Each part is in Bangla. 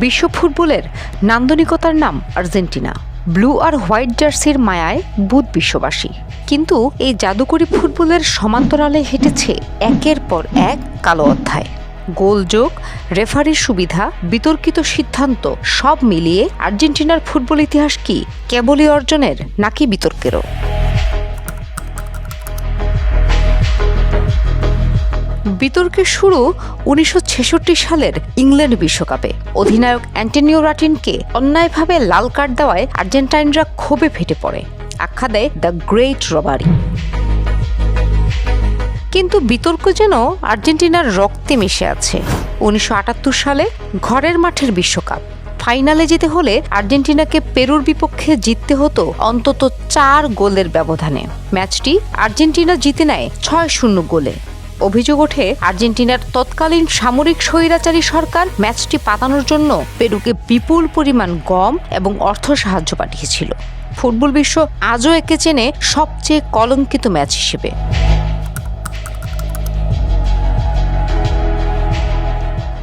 বিশ্ব ফুটবলের নান্দনিকতার নাম আর্জেন্টিনা। ব্লু আর হোয়াইট জার্সির মায়ায় বুঁদ বিশ্ববাসী। কিন্তু এই জাদুকরী ফুটবলের সমান্তরালে হেঁটেছে একের পর এক কালো অধ্যায়। গোলযোগ, রেফারির সুবিধা, বিতর্কিত সিদ্ধান্ত সব মিলিয়ে আর্জেন্টিনার ফুটবল ইতিহাস কি কেবলই অর্জনের নাকি বিতর্কেরও? বিতর্কের শুরু ১৯৬৬ সালের ইংল্যান্ড বিশ্বকাপে। অধিনায়ক অ্যান্টোনিও রাটিনকে অন্যায়ভাবে লাল কার্ড দেওয়ায় আর্জেন্টাইনরা ক্ষোভে ফেটে পড়ে, আখ্যা দেয় দ্য গ্রেট রবারি। কিন্তু বিতর্ক যেন আর্জেন্টিনার রক্তে মিশে আছে। ১৯৭৮ সালে ঘরের মাঠের বিশ্বকাপ ফাইনালে যেতে হলে আর্জেন্টিনাকে পেরুর বিপক্ষে জিততে হতো অন্তত ৪ গোলের ব্যবধানে। ম্যাচটি আর্জেন্টিনা জিতে নেয় ৬-০ গোলে। অভিযোগ ওঠে আর্জেন্টিনার তৎকালীন সামরিক স্বৈরাচারী সরকার ম্যাচটি পাতানোর জন্য পেরুকে বিপুল পরিমাণ গম এবং অর্থ সাহায্য পাঠিয়েছিল। ফুটবল বিশ্ব আজও একে চেনে সবচেয়ে কলঙ্কিত ম্যাচ হিসেবে।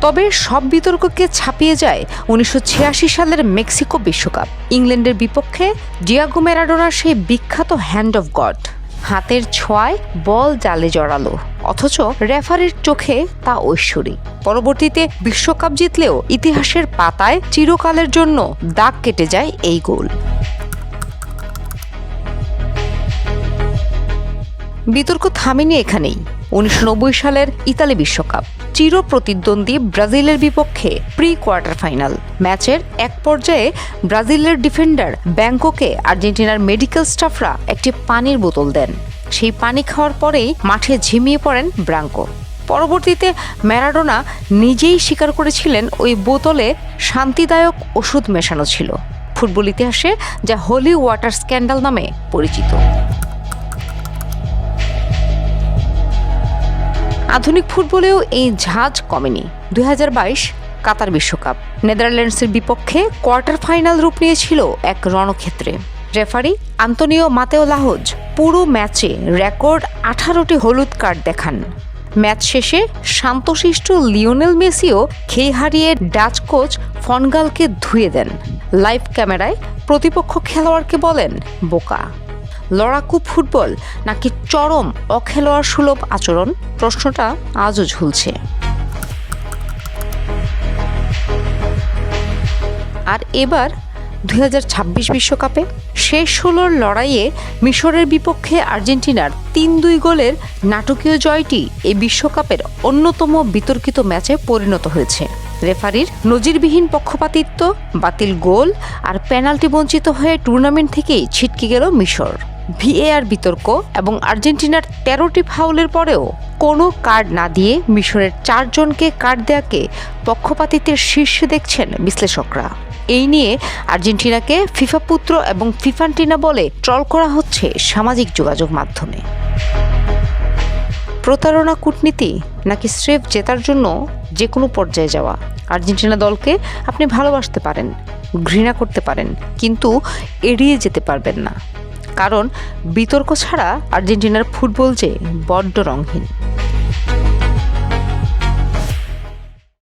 তবে সব বিতর্ককে ছাপিয়ে যায় ১৯৮৬ সালের মেক্সিকো বিশ্বকাপ। ইংল্যান্ডের বিপক্ষে ডিয়াগো ম্যারাডোনার সেই বিখ্যাত হ্যান্ড অফ গড। হাতের ছোঁয়ায় বল জালে জড়ালো, অথচ রেফারির চোখে তা ঐশ্বরী। পরবর্তীতে বিশ্বকাপ জিতলেও ইতিহাসের পাতায় চিরকালের জন্য দাগ কেটে যায় এই গোল। বিতর্ক থামেনি এখানেই। ১৯৯০ সালের ইতালি বিশ্বকাপ, চির প্রতিদ্বন্দ্বী ব্রাজিলের বিপক্ষে প্রি কোয়ার্টার ফাইনাল ম্যাচের এক পর্যায়ে ব্রাজিলের ডিফেন্ডার ব্যাংকোকে আর্জেন্টিনার মেডিকেল স্টাফরা একটি পানির বোতল দেন। সেই পানি খাওয়ার পরেই মাঠে ঝিমিয়ে পড়েন ব্রাঙ্কো। পরবর্তীতে ম্যারাডোনা নিজেই স্বীকার করেছিলেন ওই বোতলে শান্তিদায়ক ওষুধ মেশানো ছিল। ফুটবল ইতিহাসে যা হোলি ওয়াটার স্ক্যান্ডাল নামে পরিচিত। আধুনিক ফুটবলেও এই ঝাঁজ কমেনি। ২০২২ কাতার বিশ্বকাপ নেদারল্যান্ডসের বিপক্ষে কোয়ার্টার ফাইনাল রূপ নিয়েছিল এক রণক্ষেত্রে। রেফারি আন্তোনিও মাতেও লাহোজ পুরো ম্যাচে রেকর্ড ১৮টি হলুদ কার্ড দেখান। ম্যাচ শেষে শান্তশিষ্ট লিওনেল মেসিও খেই হারিয়ে ডাচ কোচ ফনগালকে ধুয়ে দেন। লাইভ ক্যামেরায় প্রতিপক্ষ খেলোয়াড়কে বলেন বোকা। লড়াকু ফুটবল নাকি চরম অখেলোয়াড় সুলভ আচরণ? প্রশ্নটা আজও ঝুলছে। আর এবার ২০২৬ বিশ্বকাপে শেষ ১৬র লড়াইয়ে মিশরের বিপক্ষে আর্জেন্টিনার ৩-২ গোলের নাটকীয় জয়টি এই বিশ্বকাপের অন্যতম বিতর্কিত ম্যাচে পরিণত হয়েছে। রেফারির নজিরবিহীন পক্ষপাতিত্ব, বাতিল গোল আর পেনাল্টি বঞ্চিত হয়ে টুর্নামেন্ট থেকেই ছিটকে গেল মিশর। ভিএআর বিতর্ক এবং আর্জেন্টিনার ১৩টি ফাউলের পরেও কোনো কার্ড না দিয়ে মিশরের ৪ জনকে কার্ড দেয়াকে পক্ষপাতিত্বের শীর্ষে দেখছেন বিশ্লেষকরা। এই নিয়ে আর্জেন্টিনাকে ফিফা পুত্র এবং ফিফান্টিনা বলে ট্রল করা হচ্ছে সামাজিক যোগাযোগ মাধ্যমে। প্রতারণা, কূটনীতি নাকি স্রেফ জেতার জন্য যে কোনো পর্যায়ে যাওয়া? আর্জেন্টিনা দলকে আপনি ভালোবাসতে পারেন, ঘৃণা করতে পারেন, কিন্তু এড়িয়ে যেতে পারবেন না। কারণ বিতর্ক ছাড়া আর্জেন্টিনার ফুটবল যে বড্ড রঙহীন।